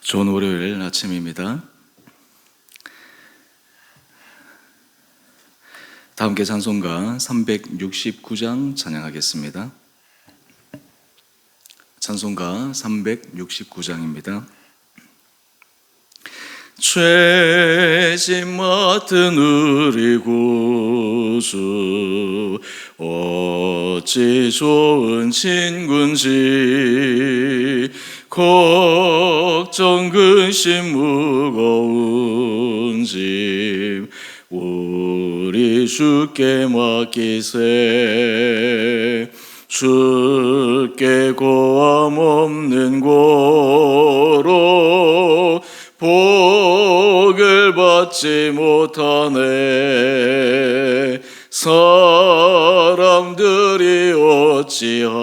좋은 월요일 아침입니다. 다 함께 찬송가 369장 찬양하겠습니다. 찬송가 369장입니다. 죄짐 맡은 우리 구주 어찌 좋은 친군지 걱정 근심 무거운 짐 우리 주께 맡기세. 주께 고함 없는 고로 복을 받지 못하네. 사람들이 어찌하여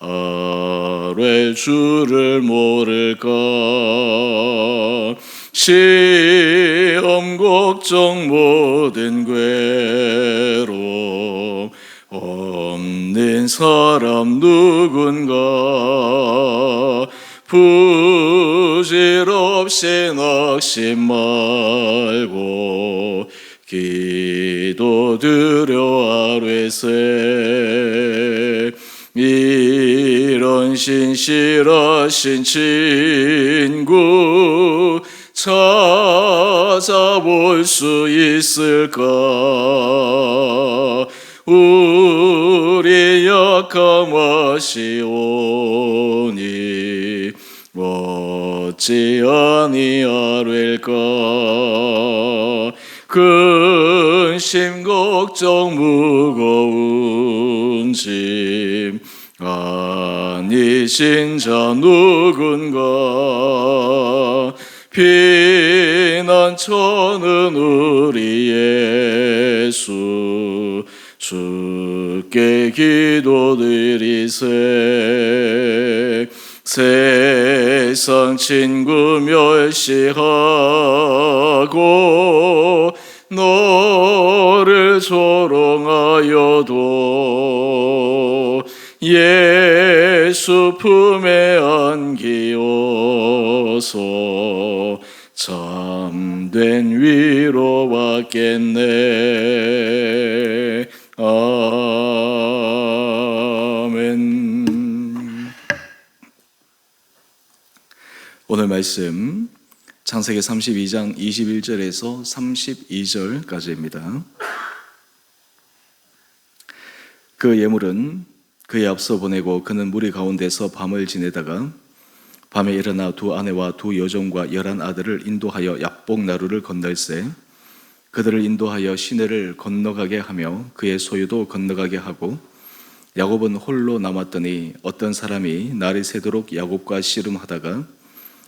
아뢰 주를 모를까. 시험 걱정 모든 괴로움 없는 사람 누군가. 부질없이 낙심 말고 기도드려 아뢰세. 이런 신실하신 친구 찾아볼 수 있을까. 우리 약함 아시오니 어찌 아니하릴까. 근심 걱정 무거운 짐 아니신 자 누군가. 피난처는 우리 예수 주께 기도드리세. 세상 친구 멸시하고 너를 조롱하여도 예수 품에 안기어서 참된 위로 받겠네. 아멘. 오늘 말씀 창세기 32장 21절에서 32절까지입니다. 그 예물은 그의 앞서 보내고 그는 무리 가운데서 밤을 지내다가 밤에 일어나 두 아내와 두 여종과 11 아들을 인도하여 약복 나루를 건널세. 그들을 인도하여 시내를 건너가게 하며 그의 소유도 건너가게 하고 야곱은 홀로 남았더니 어떤 사람이 날이 새도록 야곱과 씨름하다가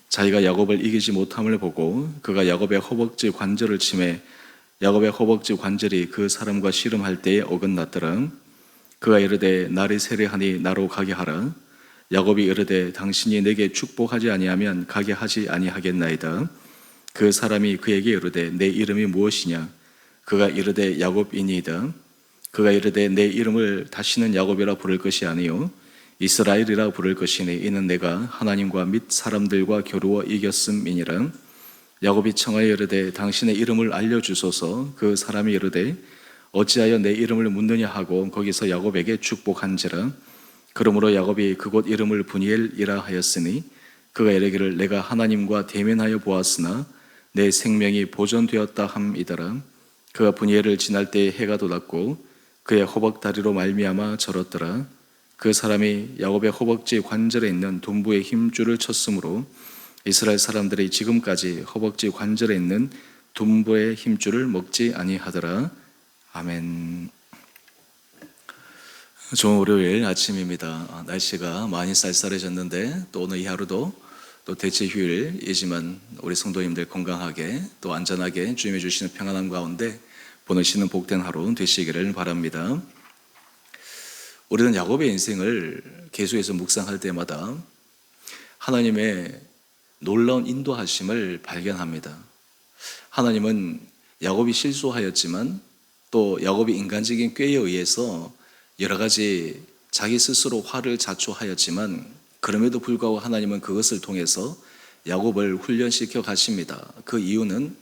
자기가 야곱을 이기지 못함을 보고 그가 야곱의 허벅지 관절을 치매 야곱의 허벅지 관절이 그 사람과 씨름할 때에 어긋났더라. 그가 이르되 날이 세려하니 나로 가게 하라. 야곱이 이르되 당신이 내게 축복하지 아니하면 가게 하지 아니하겠나이다. 그 사람이 그에게 이르되 내 이름이 무엇이냐. 그가 이르되 야곱이니이다. 그가 이르되 내 이름을 다시는 야곱이라 부를 것이 아니요 이스라엘이라 부를 것이니 이는 내가 하나님과 및 사람들과 겨루어 이겼음이니라. 야곱이 청하여 이르되 당신의 이름을 알려주소서. 그 사람이 이르되 어찌하여 내 이름을 묻느냐 하고 거기서 야곱에게 축복한지라. 그러므로 야곱이 그곳 이름을 브니엘이라 하였으니 그가 이르기를 내가 하나님과 대면하여 보았으나 내 생명이 보존되었다 함이더라. 그가 브니엘을 지날 때에 해가 돋았고 그의 허벅다리로 말미암아 절었더라. 그 사람이 야곱의 허벅지 관절에 있는 둔부의 힘줄을 쳤으므로 이스라엘 사람들이 지금까지 허벅지 관절에 있는 둔부의 힘줄을 먹지 아니하더라. 아멘. 좋은 월요일 아침입니다. 날씨가 많이 쌀쌀해졌는데 또 오늘 이 하루도 또 대체 휴일이지만 우리 성도님들 건강하게 또 안전하게 주님이 주시는 평안함 가운데 보내시는 복된 하루 되시기를 바랍니다. 우리는 야곱의 인생을 계속해서 묵상할 때마다 하나님의 놀라운 인도하심을 발견합니다. 하나님은 야곱이 실수하였지만 또 야곱이 인간적인 꾀에 의해서 여러 가지 자기 스스로 화를 자초하였지만 그럼에도 불구하고 하나님은 그것을 통해서 야곱을 훈련시켜 가십니다. 그 이유는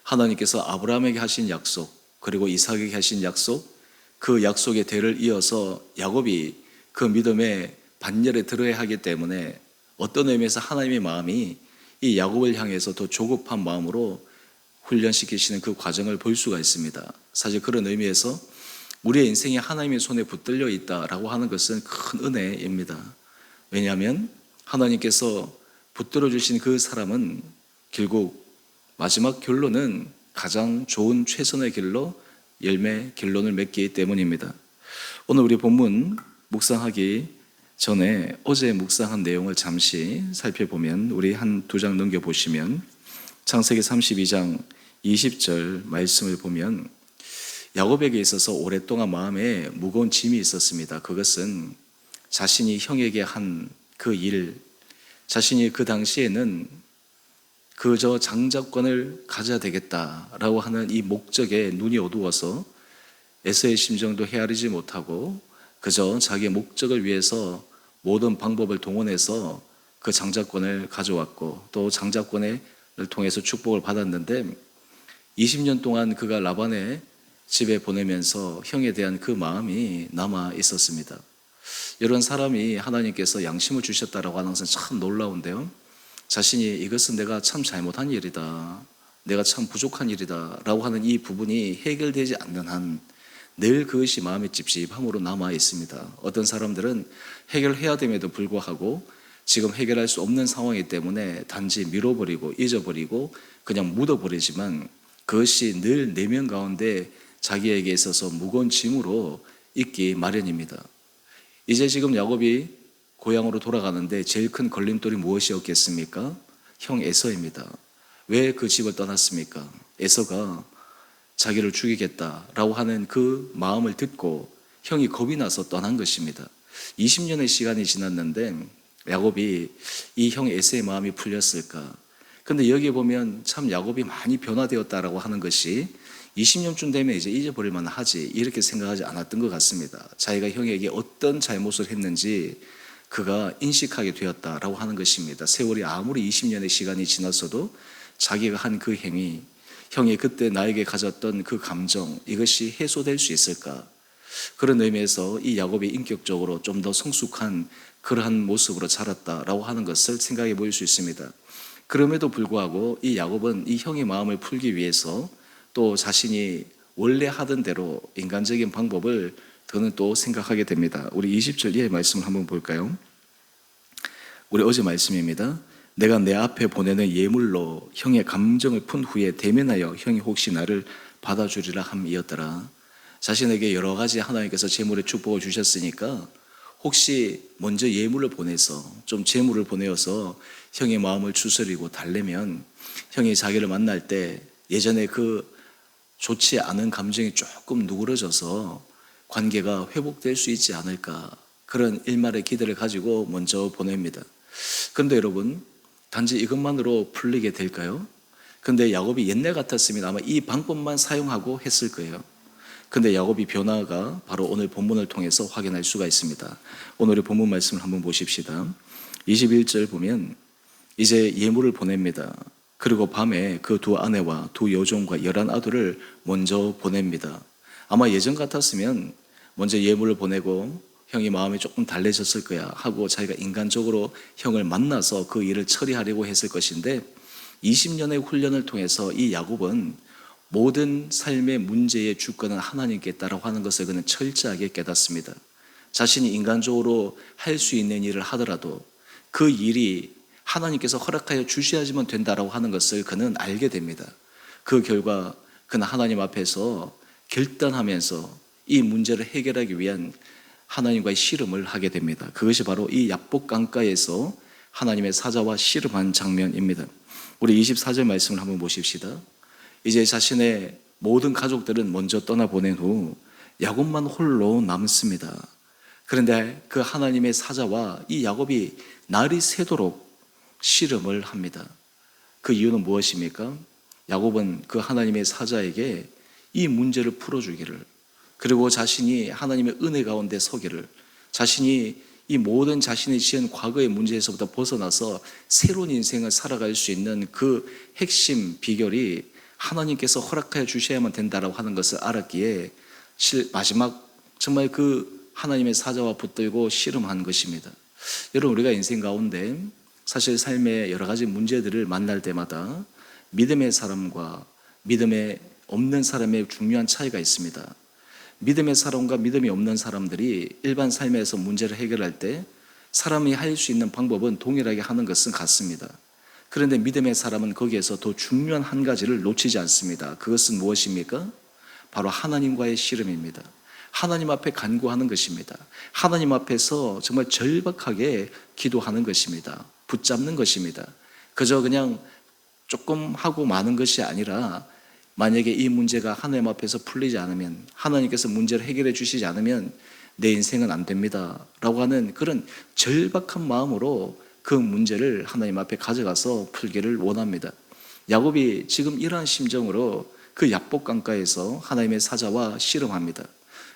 하나님께서 아브라함에게 하신 약속, 그리고 이삭에게 하신 약속, 그 약속의 대를 이어서 야곱이 그 믿음의 반열에 들어야 하기 때문에 어떤 의미에서 하나님의 마음이 이 야곱을 향해서 더 조급한 마음으로 훈련시키시는 그 과정을 볼 수가 있습니다. 사실 그런 의미에서 우리의 인생이 하나님의 손에 붙들려 있다라고 하는 것은 큰 은혜입니다. 왜냐하면 하나님께서 붙들어 주신 그 사람은 결국 마지막 결론은 가장 좋은 최선의 길로 결론을 맺기 때문입니다. 오늘 우리 본문 묵상하기 전에 어제 묵상한 내용을 잠시 살펴보면, 우리 한 두 장 넘겨보시면 창세기 32장 20절 말씀을 보면, 야곱에게 있어서 오랫동안 마음에 무거운 짐이 있었습니다. 그것은 자신이 형에게 한 그 일, 자신이 그 당시에는 그저 장자권을 가져야 되겠다라고 하는 이 목적에 눈이 어두워서 에서의 심정도 헤아리지 못하고 그저 자기의 목적을 위해서 모든 방법을 동원해서 그 장자권을 가져왔고, 또 장자권을 통해서 축복을 받았는데 20년 동안 그가 라반의 집에 보내면서 형에 대한 그 마음이 남아 있었습니다. 이런 사람이 하나님께서 양심을 주셨다라고 하는 것은 참 놀라운데요, 자신이 이것은 내가 참 잘못한 일이다, 내가 참 부족한 일이다 라고 하는 이 부분이 해결되지 않는 한 늘 그것이 마음의 찝찝함으로 남아 있습니다. 어떤 사람들은 해결해야 됨에도 불구하고 지금 해결할 수 없는 상황이기 때문에 단지 밀어버리고 잊어버리고 그냥 묻어버리지만, 그것이 늘 내면 가운데 자기에게 있어서 무거운 짐으로 있기 마련입니다. 이제 지금 야곱이 고향으로 돌아가는데 제일 큰 걸림돌이 무엇이었겠습니까? 형 에서입니다. 왜 그 집을 떠났습니까? 에서가 자기를 죽이겠다라고 하는 그 마음을 듣고 형이 겁이 나서 떠난 것입니다. 20년의 시간이 지났는데 야곱이 이 형 에서의 마음이 풀렸을까? 근데 여기에 보면 참 야곱이 많이 변화되었다라고 하는 것이 20년쯤 되면 이제 잊어버릴 만하지, 이렇게 생각하지 않았던 것 같습니다. 자기가 형에게 어떤 잘못을 했는지 그가 인식하게 되었다라고 하는 것입니다. 세월이 아무리 20년의 시간이 지났어도 자기가 한 그 행위, 형이 그때 나에게 가졌던 그 감정, 이것이 해소될 수 있을까? 그런 의미에서 이 야곱이 인격적으로 좀 더 성숙한 그러한 모습으로 자랐다라고 하는 것을 생각해 볼 수 있습니다. 그럼에도 불구하고 이 야곱은 이 형의 마음을 풀기 위해서 또 자신이 원래 하던 대로 인간적인 방법을 더는 또 생각하게 됩니다. 우리 20절 이하의 말씀을 한번 볼까요? 우리 어제 말씀입니다. 내가 내 앞에 보내는 예물로 형의 감정을 푼 후에 대면하여 형이 혹시 나를 받아주리라 함이었더라. 자신에게 여러 가지 하나님께서 재물의 축복을 주셨으니까 혹시 먼저 예물을 보내서, 좀 재물을 보내어서 형의 마음을 추스리고 달래면 형이 자기를 만날 때 예전에 그 좋지 않은 감정이 조금 누그러져서 관계가 회복될 수 있지 않을까, 그런 일말의 기대를 가지고 먼저 보냅니다. 그런데 여러분, 단지 이것만으로 풀리게 될까요? 근데 야곱이 옛날 같았으면 아마 이 방법만 사용하고 했을 거예요. 근데 야곱이 변화가 바로 오늘 본문을 통해서 확인할 수가 있습니다. 오늘의 본문 말씀을 한번 보십시다. 21절 보면 이제 예물을 보냅니다. 그리고 밤에 그 두 아내와 두 여종과 11아들을 먼저 보냅니다. 아마 예전 같았으면 먼저 예물을 보내고 형이 마음이 조금 달래졌을 거야 하고 자기가 인간적으로 형을 만나서 그 일을 처리하려고 했을 것인데, 20년의 훈련을 통해서 이 야곱은 모든 삶의 문제의 주권은 하나님께 있다라고 하는 것을 그는 철저하게 깨닫습니다. 자신이 인간적으로 할 수 있는 일을 하더라도 그 일이 하나님께서 허락하여 주셔야지만 된다라고 하는 것을 그는 알게 됩니다. 그 결과 그는 하나님 앞에서 결단하면서 이 문제를 해결하기 위한 하나님과의 씨름을 하게 됩니다. 그것이 바로 이 야복 강가에서 하나님의 사자와 씨름한 장면입니다. 우리 24절 말씀을 한번 보십시다. 이제 자신의 모든 가족들은 먼저 떠나보낸 후 야곱만 홀로 남습니다. 그런데 그 하나님의 사자와 이 야곱이 날이 새도록 씨름을 합니다. 그 이유는 무엇입니까? 야곱은 그 하나님의 사자에게 이 문제를 풀어주기를, 그리고 자신이 하나님의 은혜 가운데 서기를, 자신이 이 모든 자신이 지은 과거의 문제에서부터 벗어나서 새로운 인생을 살아갈 수 있는 그 핵심 비결이 하나님께서 허락하여 주셔야만 된다라고 하는 것을 알았기에 마지막 정말 그 하나님의 사자와 붙들고 씨름한 것입니다. 여러분, 우리가 인생 가운데 사실 삶의 여러 가지 문제들을 만날 때마다 믿음의 사람과 믿음의 없는 사람의 중요한 차이가 있습니다. 믿음의 사람과 믿음이 없는 사람들이 일반 삶에서 문제를 해결할 때 사람이 할 수 있는 방법은 동일하게 하는 것은 같습니다. 그런데 믿음의 사람은 거기에서 더 중요한 한 가지를 놓치지 않습니다. 그것은 무엇입니까? 바로 하나님과의 씨름입니다. 하나님 앞에 간구하는 것입니다. 하나님 앞에서 정말 절박하게 기도하는 것입니다. 붙잡는 것입니다. 그저 그냥 조금 하고 마는 것이 아니라 만약에 이 문제가 하나님 앞에서 풀리지 않으면, 하나님께서 문제를 해결해 주시지 않으면 내 인생은 안 됩니다 라고 하는 그런 절박한 마음으로 그 문제를 하나님 앞에 가져가서 풀기를 원합니다. 야곱이 지금 이러한 심정으로 그 야복 강가에서 하나님의 사자와 씨름합니다.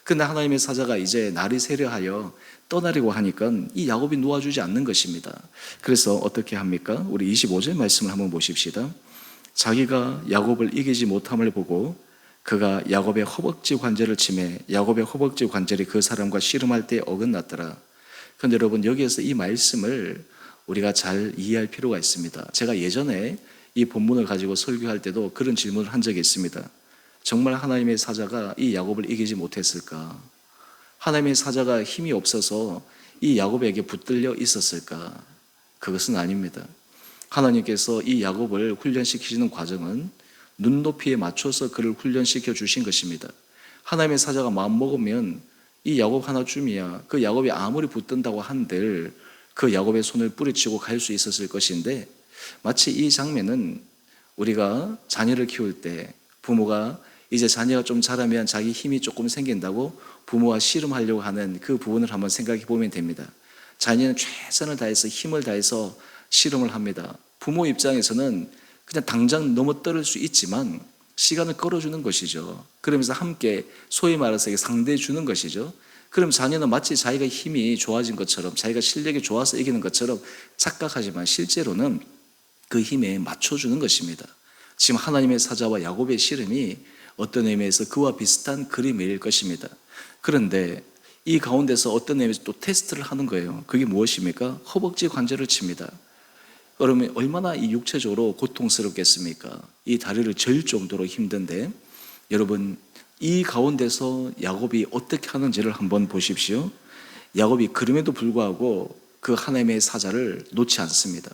그런데 하나님의 사자가 이제 날이 새려하여 떠나려고 하니까 이 야곱이 놓아주지 않는 것입니다. 그래서 어떻게 합니까? 우리 25절 말씀을 한번 보십시다. 자기가 야곱을 이기지 못함을 보고 그가 야곱의 허벅지 관절을 치매 야곱의 허벅지 관절이 그 사람과 씨름할 때 어긋났더라. 그런데 여러분, 여기에서 이 말씀을 우리가 잘 이해할 필요가 있습니다. 제가 예전에 이 본문을 가지고 설교할 때도 그런 질문을 한 적이 있습니다. 정말 하나님의 사자가 이 야곱을 이기지 못했을까? 하나님의 사자가 힘이 없어서 이 야곱에게 붙들려 있었을까? 그것은 아닙니다. 하나님께서 이 야곱을 훈련시키시는 과정은 눈높이에 맞춰서 그를 훈련시켜 주신 것입니다. 하나님의 사자가 마음먹으면 이 야곱 하나쯤이야 그 야곱이 아무리 붙든다고 한들 그 야곱의 손을 뿌리치고 갈 수 있었을 것인데, 마치 이 장면은 우리가 자녀를 키울 때 부모가 이제 자녀가 좀 자라면 자기 힘이 조금 생긴다고 부모와 씨름하려고 하는 그 부분을 한번 생각해 보면 됩니다. 자녀는 최선을 다해서 힘을 다해서 씨름을 합니다. 부모 입장에서는 그냥 당장 넘어떨 수 있지만 시간을 끌어주는 것이죠. 그러면서 함께 소위 말해서 상대해 주는 것이죠. 그럼 자녀는 마치 자기가 힘이 좋아진 것처럼, 자기가 실력이 좋아서 이기는 것처럼 착각하지만 실제로는 그 힘에 맞춰주는 것입니다. 지금 하나님의 사자와 야곱의 씨름이 어떤 의미에서 그와 비슷한 그림일 것입니다. 그런데 이 가운데서 어떤 의미에서 또 테스트를 하는 거예요. 그게 무엇입니까? 허벅지 관절을 칩니다. 그러면 얼마나 이 육체적으로 고통스럽겠습니까? 이 다리를 절 정도로 힘든데, 여러분, 이 가운데서 야곱이 어떻게 하는지를 한번 보십시오. 야곱이 그럼에도 불구하고 그 하나님의 사자를 놓지 않습니다.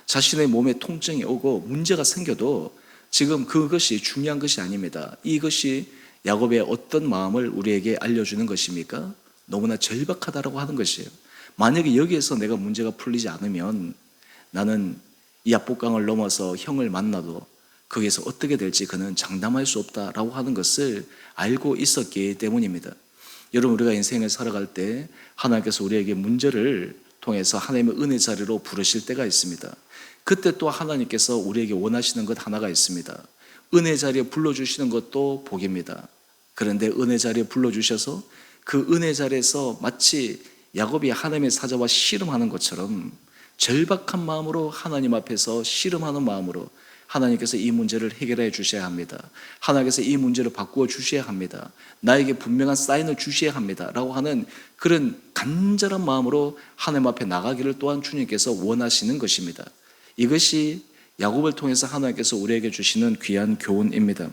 자신의 몸에 통증이 오고 문제가 생겨도 지금 그것이 중요한 것이 아닙니다. 이것이 야곱의 어떤 마음을 우리에게 알려주는 것입니까? 너무나 절박하다라고 하는 것이에요. 만약에 여기에서 내가 문제가 풀리지 않으면 나는 이 압복강을 넘어서 형을 만나도 거기에서 어떻게 될지 그는 장담할 수 없다라고 하는 것을 알고 있었기 때문입니다. 여러분, 우리가 인생을 살아갈 때 하나님께서 우리에게 문제를 통해서 하나님의 은혜 자리로 부르실 때가 있습니다. 그때 또 하나님께서 우리에게 원하시는 것 하나가 있습니다. 은혜 자리에 불러주시는 것도 복입니다. 그런데 은혜 자리에 불러주셔서 그 은혜 자리에서 마치 야곱이 하나님의 사자와 씨름하는 것처럼 절박한 마음으로 하나님 앞에서 씨름하는 마음으로 하나님께서 이 문제를 해결해 주셔야 합니다. 하나님께서 이 문제를 바꾸어 주셔야 합니다. 나에게 분명한 사인을 주셔야 합니다 라고 하는 그런 간절한 마음으로 하나님 앞에 나가기를 또한 주님께서 원하시는 것입니다. 이것이 야곱을 통해서 하나님께서 우리에게 주시는 귀한 교훈입니다.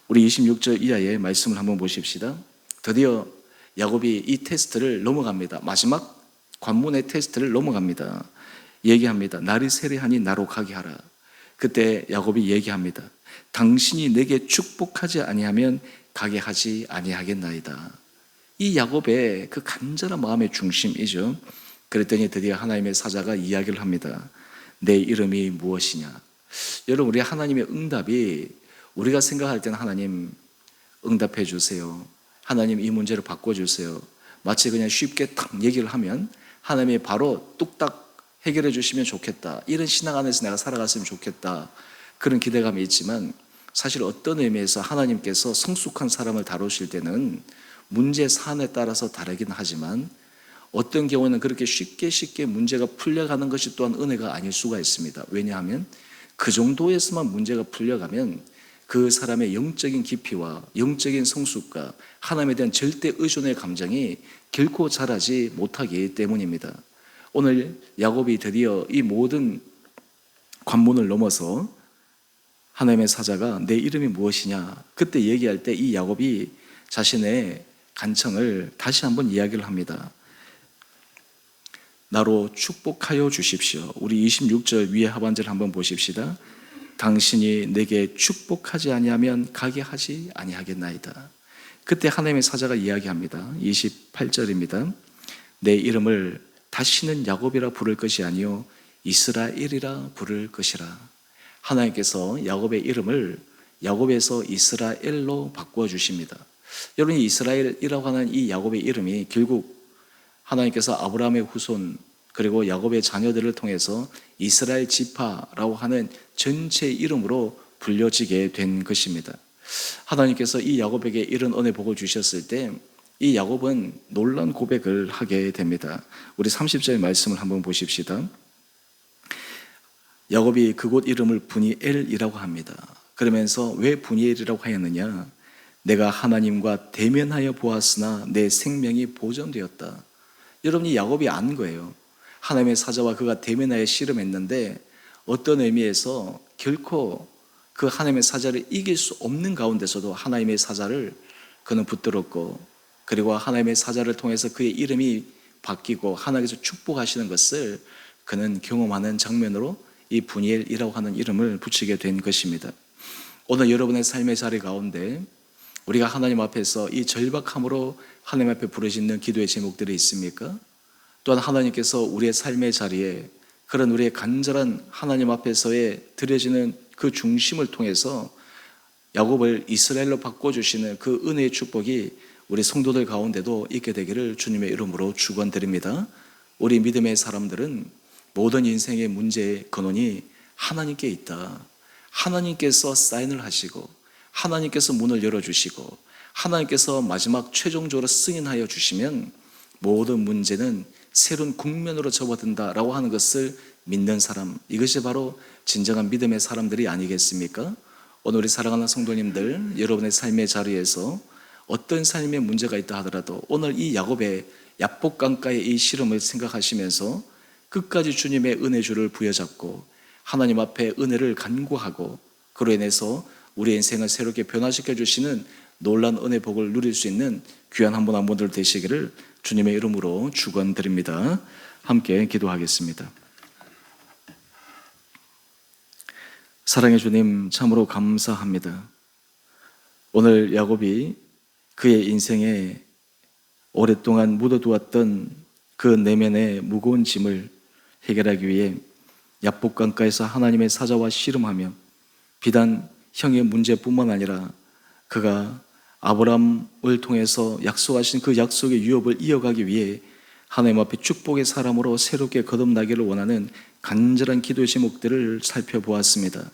우리 26절 이하의 말씀을 한번 보십시다. 드디어 야곱이 이 테스트를 넘어갑니다. 마지막 관문의 테스트를 넘어갑니다. 얘기합니다. 날이 세례하니 나로 가게 하라. 그때 야곱이 얘기합니다. 당신이 내게 축복하지 아니하면 가게 하지 아니하겠나이다. 이 야곱의 그 간절한 마음의 중심이죠. 그랬더니 드디어 하나님의 사자가 이야기를 합니다. 내 이름이 무엇이냐? 여러분, 우리 하나님의 응답이 우리가 생각할 때는 하나님 응답해 주세요. 하나님 이 문제를 바꿔주세요. 마치 그냥 쉽게 딱 얘기를 하면 하나님이 바로 뚝딱 해결해 주시면 좋겠다. 이런 신앙 안에서 내가 살아갔으면 좋겠다. 그런 기대감이 있지만 사실 어떤 의미에서 하나님께서 성숙한 사람을 다루실 때는 문제 사안에 따라서 다르긴 하지만 어떤 경우는 그렇게 쉽게 문제가 풀려가는 것이 또한 은혜가 아닐 수가 있습니다. 왜냐하면 그 정도에서만 문제가 풀려가면 그 사람의 영적인 깊이와 영적인 성숙과 하나님에 대한 절대 의존의 감정이 결코 자라지 못하기 때문입니다. 오늘 야곱이 드디어 이 모든 관문을 넘어서 하나님의 사자가 내 이름이 무엇이냐 그때 얘기할 때 이 야곱이 자신의 간청을 다시 한번 이야기를 합니다. 나로 축복하여 주십시오. 우리 26절 위에 하반절 한번 보십시다. 당신이 내게 축복하지 아니하면 가게 하지 아니하겠나이다. 그때 하나님의 사자가 이야기합니다. 28절입니다. 내 이름을 다시는 야곱이라 부를 것이 아니요 이스라엘이라 부를 것이라. 하나님께서 야곱의 이름을 야곱에서 이스라엘로 바꾸어 주십니다. 여러분, 이스라엘이라고 하는 이 야곱의 이름이 결국 하나님께서 아브라함의 후손 그리고 야곱의 자녀들을 통해서 이스라엘 지파라고 하는 전체 이름으로 불려지게 된 것입니다. 하나님께서 이 야곱에게 이런 은혜 복을 주셨을 때 이 야곱은 놀라운 고백을 하게 됩니다. 우리 30절 말씀을 한번 보십시다. 야곱이 그곳 이름을 브니엘이라고 합니다. 그러면서 왜 브니엘이라고 하였느냐? 내가 하나님과 대면하여 보았으나 내 생명이 보존되었다. 여러분이 야곱이 안 거예요. 하나님의 사자와 그가 대면하여 씨름했는데 어떤 의미에서 결코 그 하나님의 사자를 이길 수 없는 가운데서도 하나님의 사자를 그는 붙들었고, 그리고 하나님의 사자를 통해서 그의 이름이 바뀌고 하나님께서 축복하시는 것을 그는 경험하는 장면으로 이 브니엘이라고 하는 이름을 붙이게 된 것입니다. 오늘 여러분의 삶의 자리 가운데 우리가 하나님 앞에서 이 절박함으로 하나님 앞에 부르짖는 기도의 제목들이 있습니까? 또한 하나님께서 우리의 삶의 자리에 그런 우리의 간절한 하나님 앞에서의 드려지는 그 중심을 통해서 야곱을 이스라엘로 바꿔주시는 그 은혜의 축복이 우리 성도들 가운데도 있게 되기를 주님의 이름으로 축원드립니다. 우리 믿음의 사람들은 모든 인생의 문제의 근원이 하나님께 있다. 하나님께서 사인을 하시고 하나님께서 문을 열어주시고 하나님께서 마지막 최종적으로 승인하여 주시면 모든 문제는 새로운 국면으로 접어든다라고 하는 것을 믿는 사람, 이것이 바로 진정한 믿음의 사람들이 아니겠습니까? 오늘 우리 사랑하는 성도님들, 여러분의 삶의 자리에서 어떤 삶의 문제가 있다 하더라도 오늘 이 야곱의 야복강가의 이 시름을 생각하시면서 끝까지 주님의 은혜주를 부여잡고 하나님 앞에 은혜를 간구하고 그로 인해서 우리 인생을 새롭게 변화시켜 주시는 놀라운 은혜 복을 누릴 수 있는 귀한 한 분 한 분들 되시기를 주님의 이름으로 축원드립니다. 함께 기도하겠습니다. 사랑의 주님, 참으로 감사합니다. 오늘 야곱이 그의 인생에 오랫동안 묻어두었던 그 내면의 무거운 짐을 해결하기 위해 야복강가에서 하나님의 사자와 씨름하며 비단 형의 문제뿐만 아니라 그가 아브라함을 통해서 약속하신 그 약속의 유업을 이어가기 위해 하나님 앞에 축복의 사람으로 새롭게 거듭나기를 원하는 간절한 기도의 제목들을 살펴보았습니다.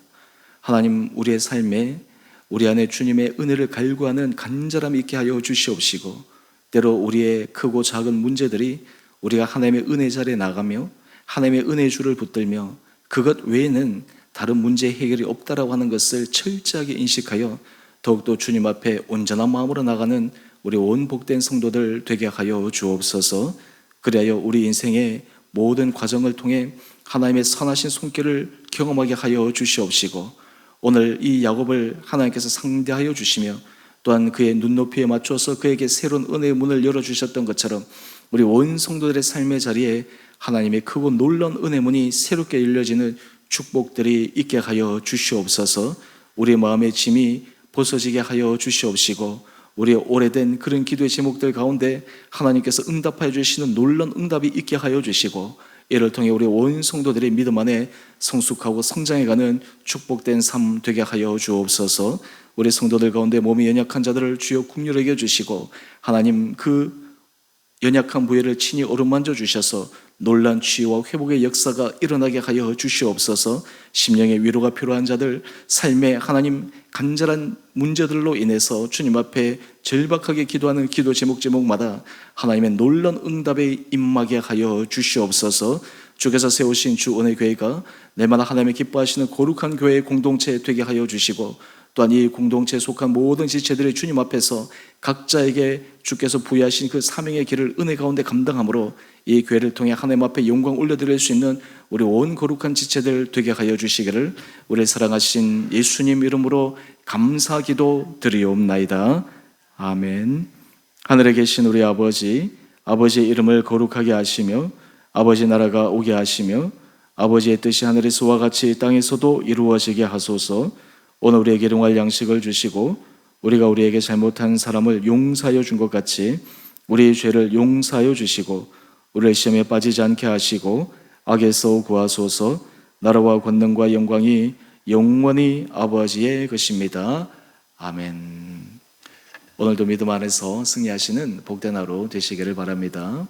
하나님, 우리의 삶에 우리 안에 주님의 은혜를 갈구하는 간절함이 있게 하여 주시옵시고, 때로 우리의 크고 작은 문제들이 우리가 하나님의 은혜 자리에 나가며 하나님의 은혜의 줄을 붙들며 그것 외에는 다른 문제 해결이 없다라고 하는 것을 철저하게 인식하여 더욱더 주님 앞에 온전한 마음으로 나가는 우리 온 복된 성도들 되게 하여 주옵소서. 그리하여 우리 인생의 모든 과정을 통해 하나님의 선하신 손길을 경험하게 하여 주시옵시고, 오늘 이 야곱을 하나님께서 상대하여 주시며 또한 그의 눈높이에 맞춰서 그에게 새로운 은혜의 문을 열어주셨던 것처럼 우리 온 성도들의 삶의 자리에 하나님의 크고 놀라운 은혜 문이 새롭게 열려지는 축복들이 있게 하여 주시옵소서. 우리의 마음의 짐이 벗어지게 하여 주시옵시고, 우리의 오래된 그런 기도의 제목들 가운데 하나님께서 응답하여 주시는 놀라운 응답이 있게 하여 주시고, 이를 통해 우리 온 성도들의 믿음 안에 성숙하고 성장해가는 축복된 삶 되게 하여 주옵소서. 우리 성도들 가운데 몸이 연약한 자들을 주여 긍휼히 여겨 주시고, 하나님 그 연약한 부위를 친히 어루만져 주셔서 놀란 치유와 회복의 역사가 일어나게 하여 주시옵소서. 심령의 위로가 필요한 자들, 삶의 하나님 간절한 문제들로 인해서 주님 앞에 절박하게 기도하는 기도 제목마다 하나님의 놀라운 응답에 임하게 하여 주시옵소서. 주께서 세우신 주 은혜 교회가 내마다 하나님의 기뻐하시는 거룩한 교회의 공동체 되게 하여 주시고, 또한 이 공동체에 속한 모든 지체들이 주님 앞에서 각자에게 주께서 부여하신 그 사명의 길을 은혜 가운데 감당함으로 이 교회를 통해 하나님 앞에 영광 올려드릴 수 있는 우리 온 거룩한 지체들 되게 하여 주시기를 우리 사랑하신 예수님 이름으로 감사기도 드리옵나이다. 아멘. 하늘에 계신 우리 아버지, 아버지의 이름을 거룩하게 하시며 아버지 나라가 오게 하시며 아버지의 뜻이 하늘에서와 같이 땅에서도 이루어지게 하소서. 오늘 우리에게 일용할 양식을 주시고 우리가 우리에게 잘못한 사람을 용서하여 준 것 같이 우리의 죄를 용서하여 주시고 우리를 시험에 빠지지 않게 하시고 악에서 구하소서. 나라와 권능과 영광이 영원히 아버지의 것입니다. 아멘. 오늘도 믿음 안에서 승리하시는 복된 하루 되시기를 바랍니다.